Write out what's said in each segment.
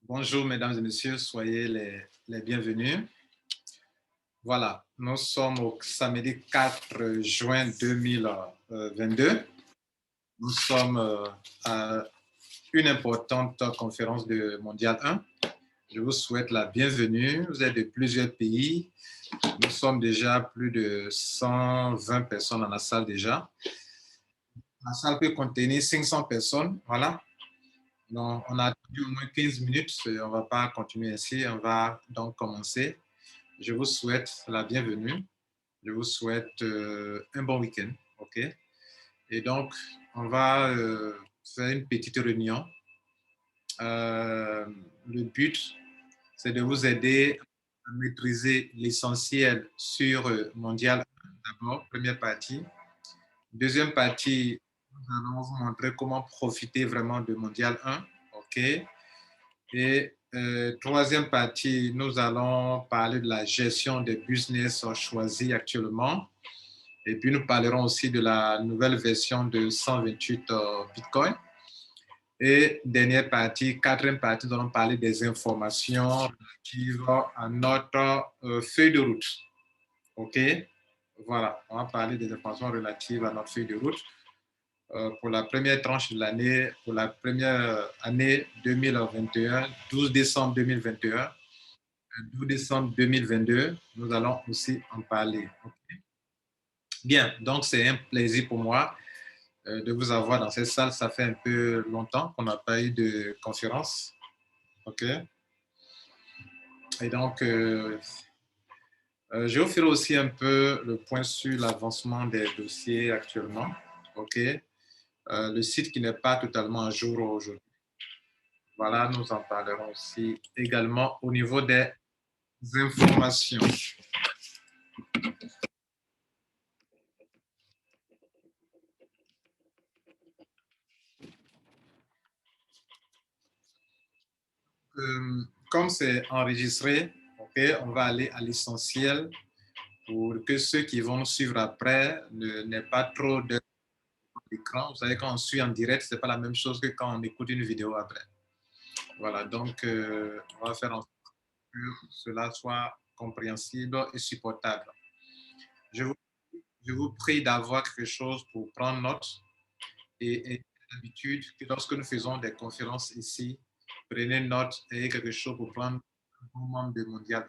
Bonjour, mesdames et messieurs, soyez les bienvenus. Voilà, nous sommes au samedi 4 juin 2022. Nous sommes à une importante conférence de Mondial 1. Je vous souhaite la bienvenue. Vous êtes de plusieurs pays. Nous sommes déjà plus de 120 personnes dans la salle déjà. La salle peut contenir 500 personnes. Voilà. Donc, on a attendu au moins 15 minutes. On ne va pas continuer ainsi. On va donc commencer. Je vous souhaite la bienvenue. Je vous souhaite un bon week-end. OK? Et donc, on va faire une petite réunion. Le but, c'est de vous aider à maîtriser l'essentiel sur Mondial 1, d'abord, première partie. Deuxième partie, nous allons vous montrer comment profiter vraiment de Mondial 1. OK? Et troisième partie, nous allons parler de la gestion des business choisis actuellement. Et puis, nous parlerons aussi de la nouvelle version de 128 Bitcoin. Et dernière partie, quatrième partie, nous allons parler des informations relatives à notre feuille de route. OK? Voilà, on va parler des informations relatives à notre feuille de route pour la première tranche de l'année, pour la première année 2021, 12 décembre 2021, 12 décembre 2022, nous allons aussi en parler. Okay? Bien, donc c'est un plaisir pour moi de vous avoir dans cette salle. Ça fait un peu longtemps qu'on n'a pas eu de conférence. OK? Et donc, je vais vous faire aussi un peu le point sur l'avancement des dossiers actuellement. OK? Le site qui n'est pas totalement à jour aujourd'hui. Voilà, nous en parlerons aussi également au niveau des informations. Comme c'est enregistré, okay, on va aller à l'essentiel pour que ceux qui vont nous suivre après n'aient pas trop d'écran. Vous savez, quand on suit en direct, ce n'est pas la même chose que quand on écoute une vidéo après. Voilà, donc on va faire en sorte que cela soit compréhensible et supportable. Je vous, je vous prie d'avoir quelque chose pour prendre note et d'habitude que lorsque nous faisons des conférences ici, prenez note et quelque chose pour prendre un moment de Mondial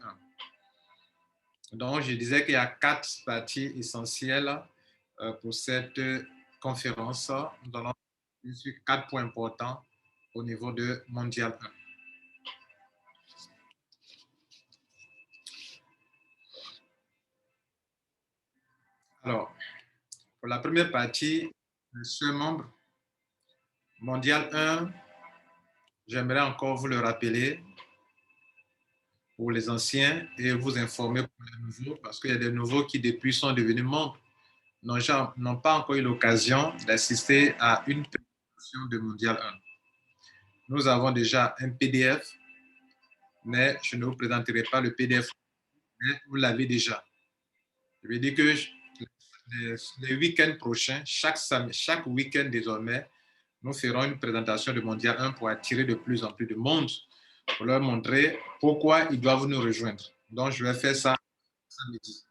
1. Donc, je disais qu'il y a 4 parties essentielles pour cette conférence. Nous allons sur 4 points importants au niveau de Mondial 1. Alors, pour la première partie, ce membre Mondial 1, j'aimerais encore vous le rappeler pour les anciens et vous informer pour les nouveaux, parce qu'il y a des nouveaux qui depuis sont devenus membres, n'ont pas encore eu l'occasion d'assister à une présentation de Mondial 1. Nous avons déjà un PDF, mais je ne vous présenterai pas le PDF, mais vous l'avez déjà. Je veux dire que les week-ends prochains, chaque week-end désormais, nous ferons une présentation de Mondial 1 pour attirer de plus en plus de monde, pour leur montrer pourquoi ils doivent nous rejoindre. Donc, je vais faire ça samedi.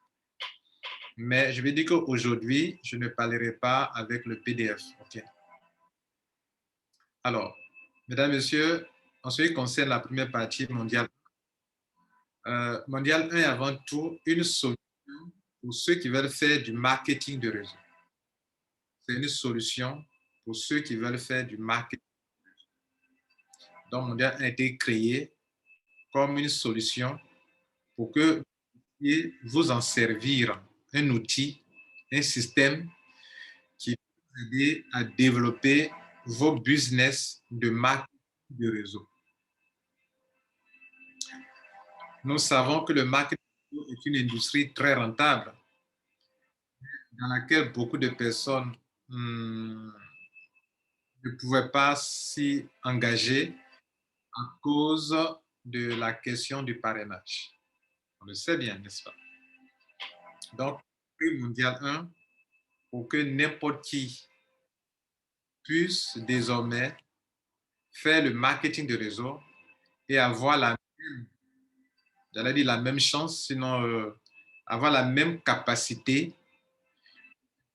Mais je vais dire qu'aujourd'hui, je ne parlerai pas avec le PDF. Okay? Alors, mesdames, messieurs, en ce qui concerne la première partie mondiale, Mondial 1 est avant tout une solution pour ceux qui veulent faire du marketing de réseau. C'est une solution pour ceux qui veulent faire du marketing. Donc, Mondial 1 a été créé comme une solution pour que vous puissiez vous en servir, un outil, un système qui peut vous aider à développer vos business de marketing de réseau. Nous savons que le marketing est une industrie très rentable dans laquelle beaucoup de personnes ne pouvaient pas s'y engager à cause de la question du parrainage. On le sait bien, n'est-ce pas? Donc, prix mondial 1, pour que n'importe qui puisse désormais faire le marketing de réseau, et avoir j'allais dire la même chance, sinon avoir la même capacité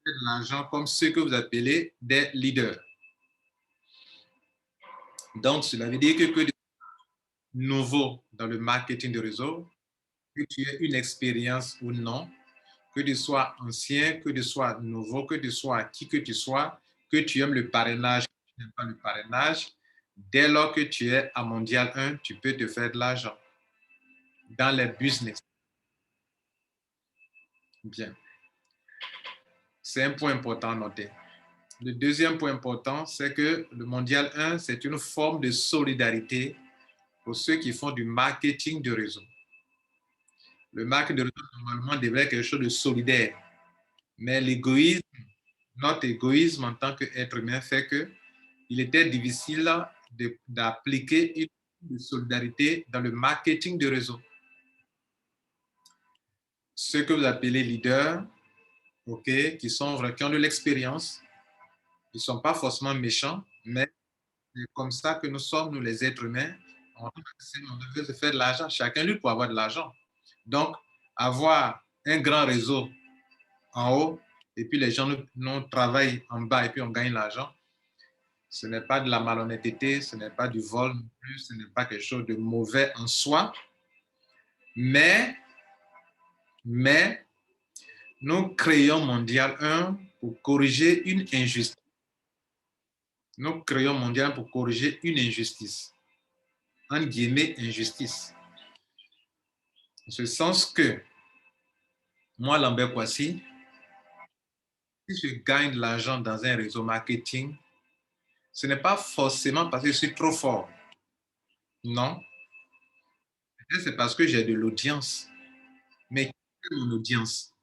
de l'argent comme ceux que vous appelez des leaders. Donc, cela veut dire que tu es nouveau dans le marketing de réseau, que tu aies une expérience ou non, que tu sois ancien, que tu sois nouveau, que tu sois qui que tu sois, que tu aimes le parrainage, que tu n'aimes pas le parrainage, dès lors que tu es à Mondial 1, tu peux te faire de l'argent dans les business. Bien. C'est un point important à noter. Le deuxième point important, c'est que le Mondial 1, c'est une forme de solidarité pour ceux qui font du marketing de réseau. Le marketing de réseau, normalement, devrait être quelque chose de solidaire. Mais l'égoïsme, notre égoïsme en tant qu'être humain fait qu'il était difficile d'appliquer une solidarité dans le marketing de réseau. Ceux que vous appelez leaders, okay, qui ont de l'expérience, ils ne sont pas forcément méchants, mais c'est comme ça que nous sommes, nous les êtres humains. On veut se faire de l'argent, chacun lui pour avoir de l'argent. Donc, avoir un grand réseau en haut et puis les gens nous travaillent en bas et puis on gagne l'argent, ce n'est pas de la malhonnêteté, ce n'est pas du vol non plus, ce n'est pas quelque chose de mauvais en soi, mais nous créons Mondial 1 pour corriger une injustice. Nous créons Mondial pour corriger une injustice. En guillemets, injustice. En ce sens que moi, Lambert Kwasi, si je gagne de l'argent dans un réseau marketing, ce n'est pas forcément parce que je suis trop fort. Non. C'est parce que j'ai de l'audience. Mais quelle est mon audience?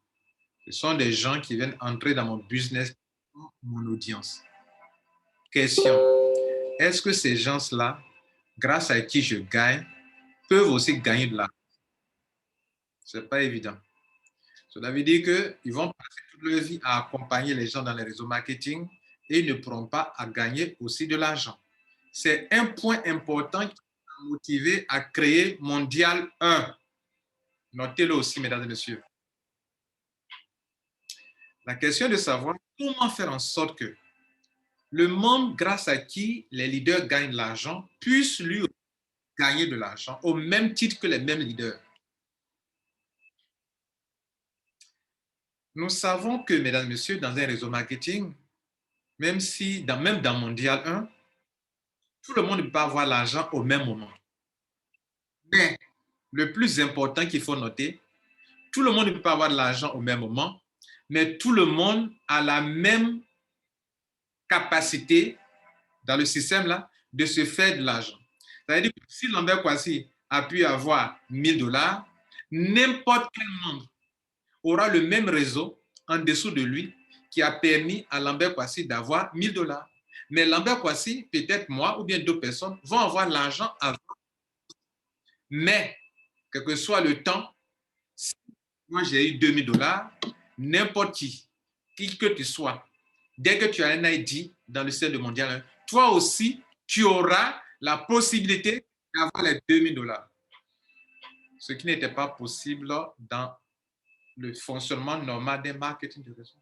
Ce sont des gens qui viennent entrer dans mon business pour mon audience. Question. Est-ce que ces gens-là, grâce à qui je gagne, peuvent aussi gagner de l'argent? Ce n'est pas évident. Cela veut dire qu'ils vont passer toute leur vie à accompagner les gens dans les réseaux marketing et ils ne pourront pas à gagner aussi de l'argent. C'est un point important qui m'a motivé à créer Mondial 1. Notez-le aussi, mesdames et messieurs. La question est de savoir comment faire en sorte que le membre grâce à qui les leaders gagnent de l'argent puisse lui gagner de l'argent au même titre que les mêmes leaders. Nous savons que, mesdames et messieurs, dans un réseau marketing, même dans Mondial 1, tout le monde ne peut pas avoir l'argent au même moment. Mais le plus important qu'il faut noter, tout le monde ne peut pas avoir de l'argent au même moment, mais tout le monde a la même capacité dans le système là de se faire de l'argent. C'est-à-dire que si Lambert Kwasi a pu avoir 1000 $, n'importe quel membre aura le même réseau en dessous de lui qui a permis à Lambert Kwasi d'avoir 1000 $. Mais Lambert Kwasi, peut-être moi ou bien d'autres personnes, vont avoir l'argent avant. Mais, quel que soit le temps, si moi j'ai eu 2000 $, n'importe qui que tu sois, dès que tu as un ID dans le cercle mondial, toi aussi, tu auras la possibilité d'avoir les 2000 $. Ce qui n'était pas possible dans le fonctionnement normal des marketing de réseau.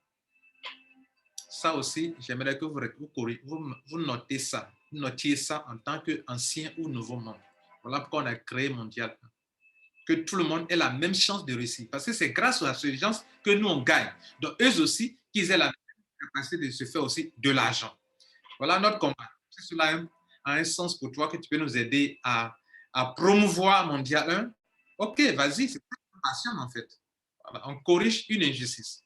Ça aussi, j'aimerais que vous notez ça. Vous notiez ça en tant qu'ancien ou nouveau membre. Voilà pourquoi on a créé Mondial. Que tout le monde ait la même chance de réussir. Parce que c'est grâce à ces gens que nous, on gagne. Donc, eux aussi, qu'ils aient la même capacité de se faire aussi de l'argent. Voilà notre combat. Si cela a un sens pour toi, que tu peux nous aider à promouvoir Mondial 1, ok, vas-y, c'est une passion en fait. Voilà, on corrige une injustice.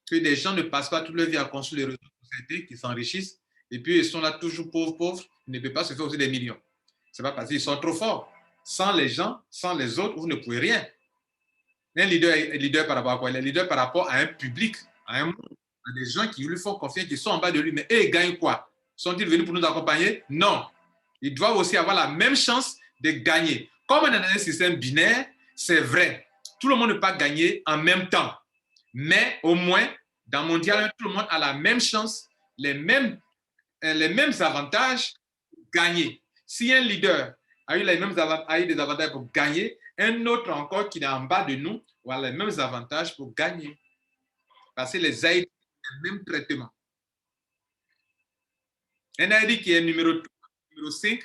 Que des gens ne passent pas toute leur vie à construire les réseaux de société, qui s'enrichissent, et puis ils sont là toujours pauvres, ils ne peuvent pas se faire aussi des millions. Ce n'est pas parce qu'ils sont trop forts. Sans les gens, sans les autres, vous ne pouvez rien. Un leader est leader par rapport à quoi? Il est leader par rapport à un public, à un monde, à des gens qui lui font confiance, qui sont en bas de lui. Mais eux, ils gagnent quoi? Sont-ils venus pour nous accompagner? Non. Ils doivent aussi avoir la même chance de gagner. Comme on est dans un système binaire, c'est vrai. Tout le monde ne peut pas gagner en même temps. Mais au moins, dans Mondial, tout le monde a la même chance, les mêmes avantages pour gagner. Si un leader a eu des avantages pour gagner. Un autre encore qui est en bas de nous a les mêmes avantages pour gagner. Parce que les Haïtiens ont le même traitement. Un Haïti qui est numéro 5,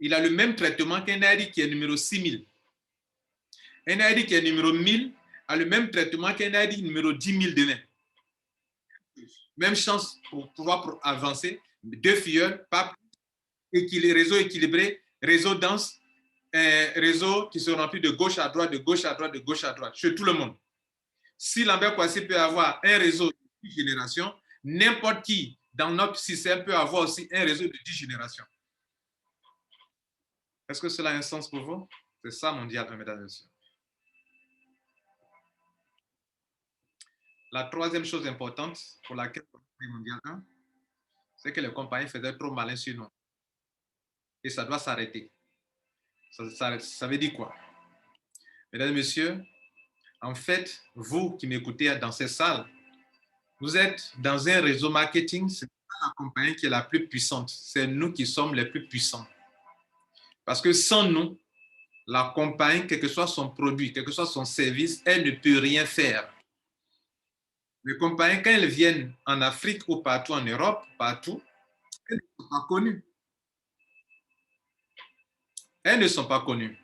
il a le même traitement qu'un Haïti qui est numéro 6000. Un Haïti qui est numéro 1000 a le même traitement qu'un Haïti numéro 10 000 demain. Même chance pour pouvoir avancer. 2 filleuls, pas réseau équilibré, réseau dense, réseau qui se remplit de gauche à droite, de gauche à droite, de gauche à droite, chez tout le monde. Si Lambert Kouassi peut avoir un réseau de 10 générations, n'importe qui dans notre système peut avoir aussi un réseau de 10 générations. Est-ce que cela a un sens pour vous? C'est ça mon diable, mesdames et messieurs. La troisième chose importante pour laquelle on a mondial 1, c'est que les compagnies faisaient trop malin sur nous. Et ça doit s'arrêter. Ça veut dire quoi? Mesdames et messieurs, en fait, vous qui m'écoutez dans ces salles, vous êtes dans un réseau marketing, c'est pas la compagnie qui est la plus puissante, c'est nous qui sommes les plus puissants. Parce que sans nous, la compagnie, quel que soit son produit, quel que soit son service, elle ne peut rien faire. Les compagnies, quand elles viennent en Afrique ou partout en Europe, partout, elles ne sont pas connues. Elles ne sont pas connues.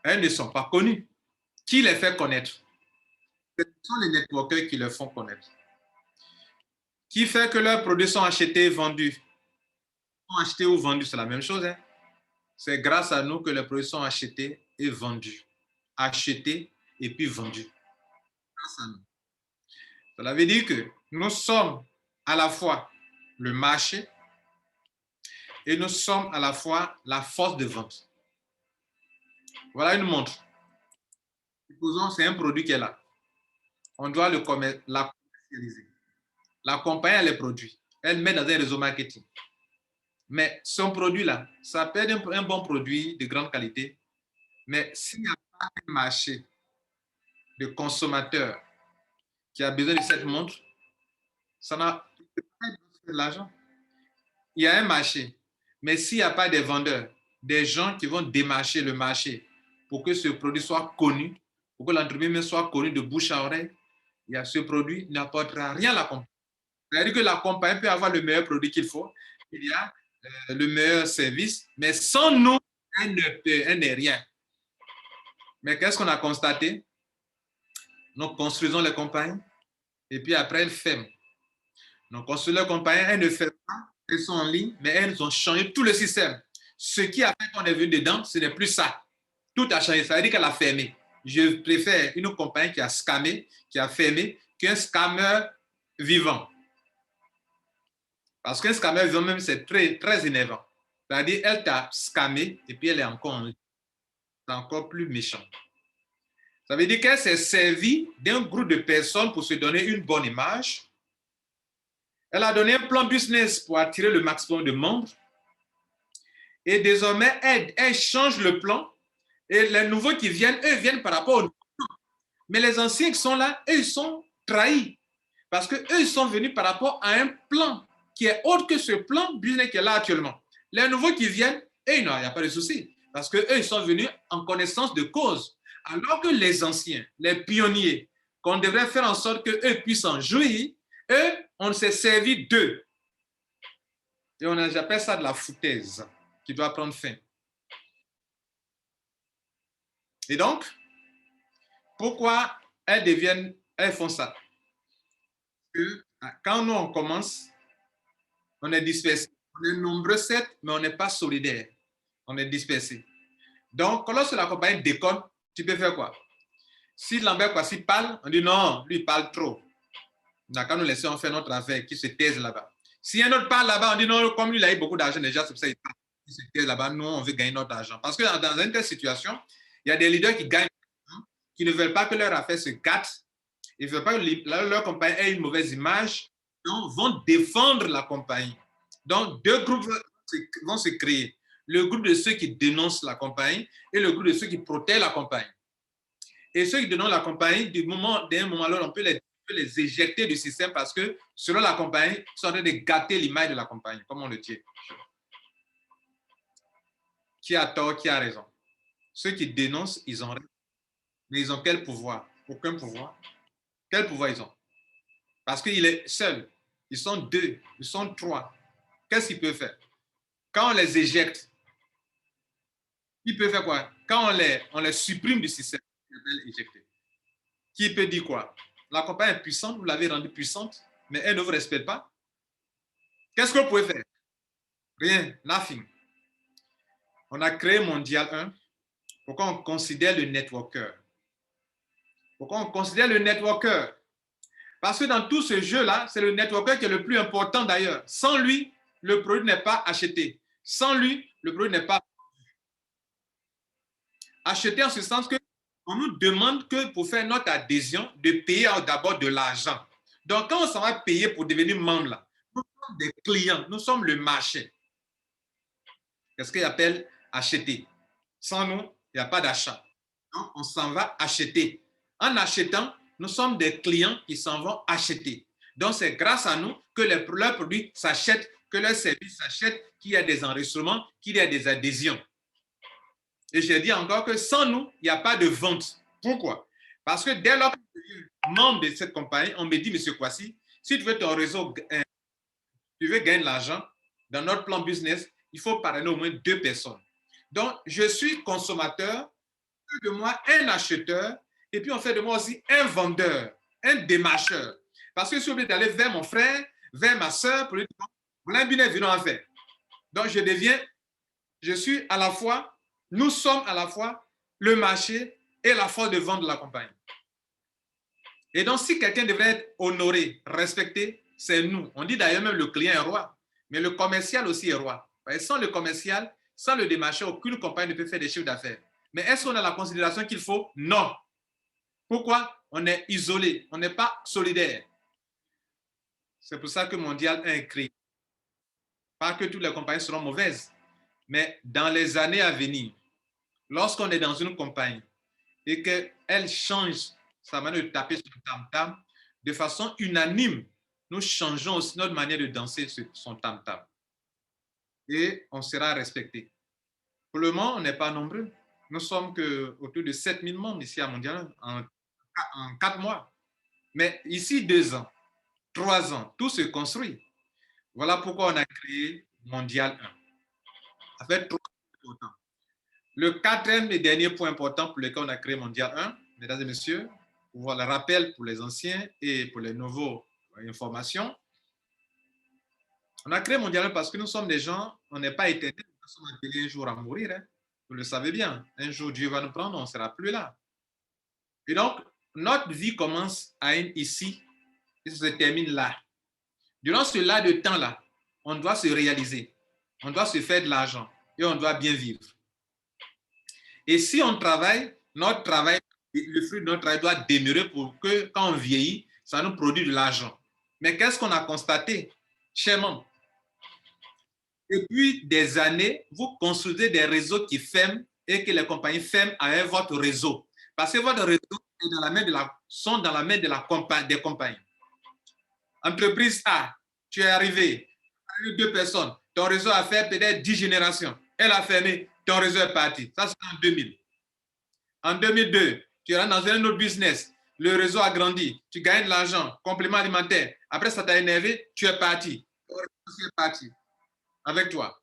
Elles ne sont pas connues. Qui les fait connaître? Ce sont les networkers qui les font connaître. Qui fait que leurs produits sont achetés et vendus? Sont achetés ou vendus, c'est la même chose. Hein? C'est grâce à nous que les produits sont achetés et vendus. Achetés et puis vendus. Grâce à nous. Cela veut dire que nous sommes à la fois le marché et nous sommes à la fois la force de vente. Voilà une montre. Supposons que c'est un produit qui est là. On doit la commercialiser. La compagnie a les produits. Elle met dans un réseau marketing. Mais son produit-là, ça peut être un bon produit de grande qualité. Mais s'il n'y a pas un marché de consommateurs qui a besoin de cette montre, ça n'a pas de l'argent. Il y a un marché. Mais s'il n'y a pas des vendeurs, des gens qui vont démarcher le marché pour que ce produit soit connu, pour que l'entreprise soit connue de bouche à oreille, il y a ce produit n'apportera rien à la compagnie. C'est-à-dire que la compagnie peut avoir le meilleur produit qu'il faut, il y a le meilleur service, mais sans nous, elle n'est rien. Mais qu'est-ce qu'on a constaté? Nous construisons les compagnies et puis après, elles ferment. Nous construisons les compagnies, elles ne ferment pas, elles sont en ligne, mais elles ont changé tout le système. Ce qui a fait qu'on est venu dedans, ce n'est plus ça. Tout a changé, ça veut dire qu'elle a fermé. Je préfère une compagnie qui a scammé, qui a fermé, qu'un scammer vivant. Parce qu'un scammer vivant, même, c'est très, très énervant. C'est-à-dire, elle t'a scammé et puis elle est encore en ligne. C'est encore plus méchant. Ça veut dire qu'elle s'est servie d'un groupe de personnes pour se donner une bonne image. Elle a donné un plan business pour attirer le maximum de membres. Et désormais, elle change le plan. Et les nouveaux qui viennent, eux, viennent par rapport aux nouveaux. Mais les anciens qui sont là, eux, ils sont trahis. Parce qu'eux, ils sont venus par rapport à un plan qui est autre que ce plan business qui est là actuellement. Les nouveaux qui viennent, eux, non, il n'y a pas de souci. Parce qu'eux, ils sont venus en connaissance de cause. Alors que les anciens, les pionniers, qu'on devrait faire en sorte qu'eux puissent en jouir, eux, on s'est servi d'eux. Et j'appelle ça de la foutaise qui doit prendre fin. Et donc, pourquoi elles font ça? Parce que quand nous, on commence, on est dispersé. On est nombreux, certes, mais on n'est pas solidaire. On est dispersé. Donc, lorsque la compagnie déconne, tu peux faire quoi? Si Lambert Kouassi parle, on dit non, lui, il parle trop. On a qu'à nous laisser faire notre affaire, qui se taise là-bas. Si un autre parle là-bas, on dit non, comme lui, il a eu beaucoup d'argent déjà, c'est pour ça qu'il parle. Il se taise là-bas, nous, on veut gagner notre argent. Parce que dans une telle situation, il y a des leaders qui gagnent, qui ne veulent pas que leur affaire se gâte. Ils ne veulent pas que leur compagnie ait une mauvaise image, donc vont défendre la compagnie. Donc, deux groupes vont se créer. Le groupe de ceux qui dénoncent la compagnie et le groupe de ceux qui protègent la compagnie. Et ceux qui dénoncent la compagnie, d'un moment à l'autre, on peut les éjecter du système parce que, selon la compagnie, ils sont en train de gâter l'image de la compagnie, comme on le dit. qui a tort, qui a raison. Ceux qui dénoncent, ils ont raison. Mais ils ont quel pouvoir? Aucun pouvoir. Quel pouvoir ils ont? Parce qu'il est seul. Ils sont deux, ils sont trois. Qu'est-ce qu'il peut faire? Quand on les éjecte, il peut faire quoi? Quand on les supprime du système, éjecter. Qui peut dire quoi? La compagnie est puissante, vous l'avez rendue puissante, mais elle ne vous respecte pas. Qu'est-ce que vous pouvez faire? Rien, nothing. On a créé Mondial 1. Pourquoi on considère le networker? Pourquoi on considère le networker? Parce que dans tout ce jeu-là, c'est le networker qui est le plus important d'ailleurs. Sans lui, le produit n'est pas acheté. Sans lui, le produit n'est pas acheté en ce sens que on nous demande que pour faire notre adhésion, de payer d'abord de l'argent. Donc, quand on s'en va payer pour devenir membre, là, nous sommes des clients, nous sommes le marché. C'est ce qu'ils appellent acheter. Sans nous, il n'y a pas d'achat. Donc, on s'en va acheter. En achetant, nous sommes des clients qui s'en vont acheter. Donc, c'est grâce à nous que leurs produits s'achètent, que leurs services s'achètent, qu'il y a des enregistrements, qu'il y a des adhésions. Et je dis encore que sans nous, il n'y a pas de vente. Pourquoi? Parce que dès lors que je suis membre de cette compagnie, on me dit, monsieur Kwasi, si tu veux ton réseau, tu veux gagner de l'argent, dans notre plan business, il faut parrainer au moins 2 personnes. Donc, je suis consommateur, de moi un acheteur, et puis on fait de moi aussi un vendeur, un démarcheur. Parce que je suis obligé d'aller vers mon frère, vers ma soeur, pour lui dire, voilà un bien venons en faire. Donc, je suis à la fois, nous sommes à la fois le marché et la force de vente de la compagnie. Et donc, si quelqu'un devrait être honoré, respecté, c'est nous. On dit d'ailleurs même le client est roi, mais le commercial aussi est roi. Sans le commercial, sans le démarcheur, aucune compagnie ne peut faire des chiffres d'affaires. Mais est-ce qu'on a la considération qu'il faut? Non. Pourquoi? On est isolé, on n'est pas solidaire. C'est pour ça que Mondial a écrit. Pas que toutes les compagnies seront mauvaises, mais dans les années à venir, lorsqu'on est dans une compagnie et qu'elle change sa manière de taper son tam-tam, de façon unanime, nous changeons aussi notre manière de danser son tam-tam. Et on sera respecté. Pour le moment, on n'est pas nombreux. Nous sommes que autour de 7000 membres ici à Mondial en 4 mois. Mais ici, 2 ans, 3 ans, tout se construit. Voilà pourquoi on a créé Mondial 1. Ça fait 3 ans important. Le 4e et dernier point important pour lequel on a créé Mondial 1, mesdames et messieurs, pour voir le rappel pour les anciens et pour les nouveaux informations. On a créé Mondial 1 parce que nous sommes des gens, on n'est pas éternels, nous sommes appelés un jour à mourir. Hein. Vous le savez bien, un jour Dieu va nous prendre, on ne sera plus là. Et donc, notre vie commence ici et ça se termine là. Durant ce laps de temps-là, on doit se réaliser, on doit se faire de l'argent et on doit bien vivre. Et si on travaille, notre travail, le fruit de notre travail doit demeurer pour que quand on vieillit, ça nous produit de l'argent. Mais qu'est-ce qu'on a constaté, chers membres? Depuis des années, vous construisez des réseaux qui ferment et que les compagnies ferment avec votre réseau. Parce que votre réseau est dans la main sont dans la main des compagnies. Entreprise A, tu es arrivé, 2 personnes, ton réseau a fait peut-être 10 générations. Elle a fermé, ton réseau est parti. Ça, c'est en 2000. En 2002, tu rentres dans un autre business. Le réseau a grandi. Tu gagnes de l'argent, complément alimentaire. Après, ça t'a énervé, tu es parti. Ton réseau est parti avec toi.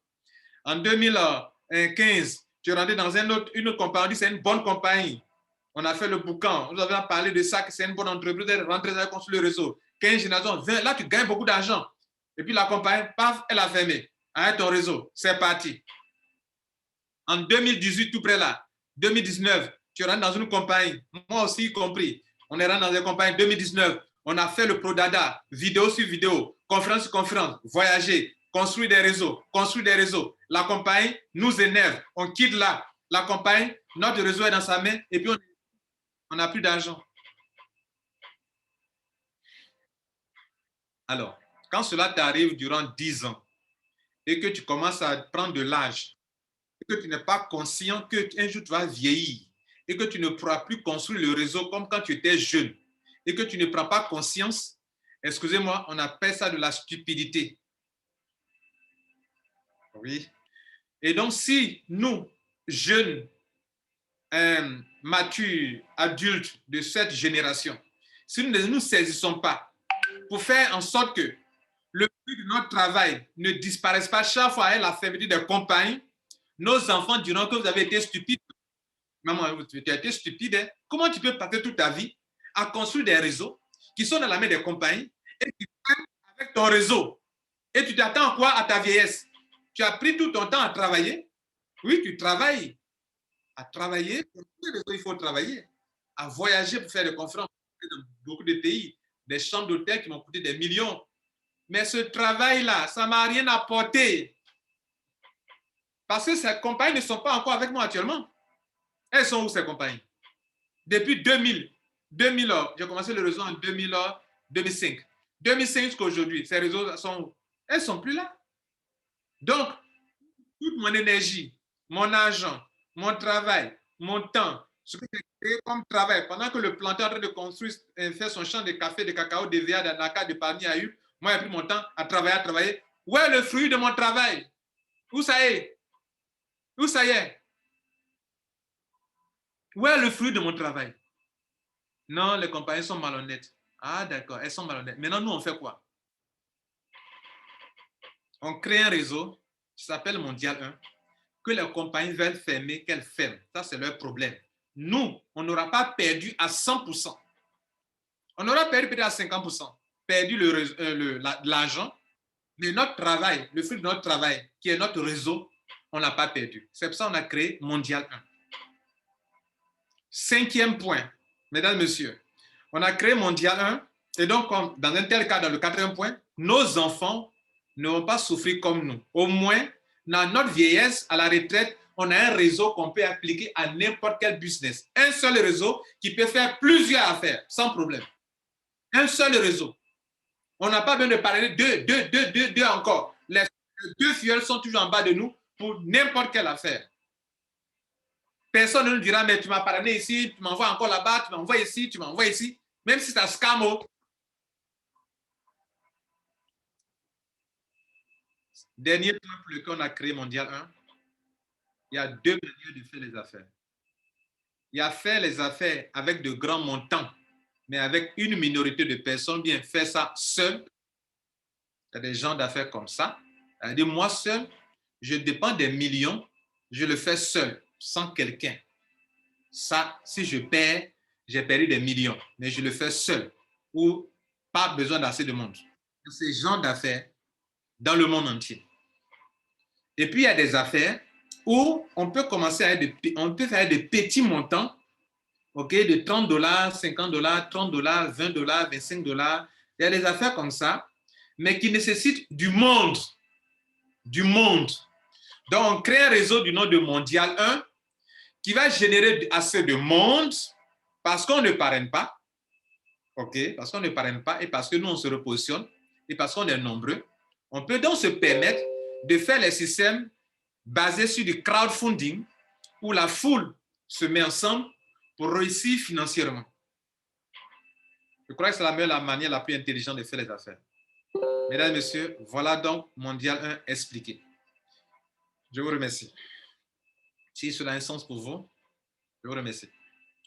En 2015, tu es rentré dans une autre compagnie. C'est une bonne compagnie. On a fait le boucan. Nous avons parlé de ça, que c'est une bonne entreprise. Elle est rentrée dans construire le réseau. 15 générations, 20. Là, tu gagnes beaucoup d'argent. Et puis la compagnie, paf, elle a fermé. Avec ton réseau, c'est parti. En 2018, tout près là, 2019, tu rentres dans une compagnie, moi aussi y compris. On est rentré dans une compagnie 2019. On a fait le Prodada, vidéo sur vidéo, conférence sur conférence, voyager, construire des réseaux, construire des réseaux. La compagnie nous énerve. On quitte là. La compagnie, notre réseau est dans sa main et puis on n'a plus d'argent. Alors, quand cela t'arrive durant 10 ans et que tu commences à prendre de l'âge, et que tu n'es pas conscient qu'un jour tu vas vieillir et que tu ne pourras plus construire le réseau comme quand tu étais jeune et que tu ne prends pas conscience, excusez-moi, on appelle ça de la stupidité. Oui. Et donc, si nous, jeunes, matures, adultes de cette génération, si nous ne nous saisissons pas pour faire en sorte que le fruit de notre travail ne disparaisse pas chaque fois avec la fermeture des compagnies, nos enfants diront que vous avez été stupide. Maman, tu as été stupide. Hein? Comment tu peux passer toute ta vie à construire des réseaux qui sont dans la main des compagnies et tu prends avec ton réseau et tu t'attends quoi à ta vieillesse? Tu as pris tout ton temps à travailler. Oui, tu travailles. À travailler, pour tous les réseaux, il faut travailler. À voyager pour faire des conférences dans beaucoup de pays, des chambres d'hôtel qui m'ont coûté des millions. Mais ce travail-là, ça ne m'a rien apporté. Parce que ces compagnies ne sont pas encore avec moi actuellement. Elles sont où ces compagnies? Depuis 2000, j'ai commencé le réseau en 2005. 2005 jusqu'à aujourd'hui, ces réseaux sont où? Elles ne sont plus là. Donc, toute mon énergie, mon argent, mon travail, mon temps, ce que j'ai créé comme travail, pendant que le planteur est en train de construire, faire son champ de café, de cacao, de VA, d'anaca, de palmier à eu, moi, j'ai pris mon temps à travailler. Où est le fruit de mon travail? Où ça est? Où ça y est? Où est le fruit de mon travail? Non, les compagnies sont malhonnêtes. Ah, d'accord, elles sont malhonnêtes. Maintenant, nous, on fait quoi? On crée un réseau qui s'appelle Mondial 1, que les compagnies veulent fermer, qu'elles ferment. Ça, c'est leur problème. Nous, on n'aura pas perdu à 100%. On aura perdu peut-être à 50%. Perdu l'argent, mais notre travail, le fruit de notre travail, qui est notre réseau, on n'a pas perdu. C'est pour ça qu'on a créé Mondial 1. Cinquième point, mesdames, messieurs, on a créé Mondial 1, et donc, dans un tel cas, dans le quatrième point, nos enfants ne vont pas souffrir comme nous. Au moins, dans notre vieillesse, à la retraite, on a un réseau qu'on peut appliquer à n'importe quel business. Un seul réseau qui peut faire plusieurs affaires, sans problème. Un seul réseau. On n'a pas besoin de parler deux encore. Les deux fioles sont toujours en bas de nous pour n'importe quelle affaire. Personne ne nous dira, mais tu m'as parlé ici, tu m'envoies encore là-bas, tu m'envoies ici, tu m'envoies ici. Même si c'est un scam. Dernier point pour lequel on a créé Mondial 1, il y a deux manières de faire les affaires. Il y a faire les affaires avec de grands montants, mais avec une minorité de personnes, bien faire ça seul. Il y a des gens d'affaires comme ça. C'est-à-dire, moi seul, je dépends des millions, je le fais seul, sans quelqu'un. Ça, si je perds, j'ai perdu des millions, mais je le fais seul, ou pas besoin d'assez de monde. Ces gens d'affaires dans le monde entier. Et puis, il y a des affaires où on peut commencer on peut faire des petits montants, ok, de 30 dollars, 50 dollars, 30 dollars, 20 dollars, 25 dollars. Il y a des affaires comme ça, mais qui nécessitent du monde. Du monde. Donc, on crée un réseau du nom de Mondial 1 qui va générer assez de monde parce qu'on ne parraine pas. OK? Parce qu'on ne parraine pas et parce que nous, on se repositionne et parce qu'on est nombreux. On peut donc se permettre de faire les systèmes basés sur du crowdfunding où la foule se met ensemble pour réussir financièrement. Je crois que c'est la manière la plus intelligente de faire les affaires. Mesdames et messieurs, voilà donc Mondial 1 expliqué. Je vous remercie. Si cela a un sens pour vous, je vous remercie.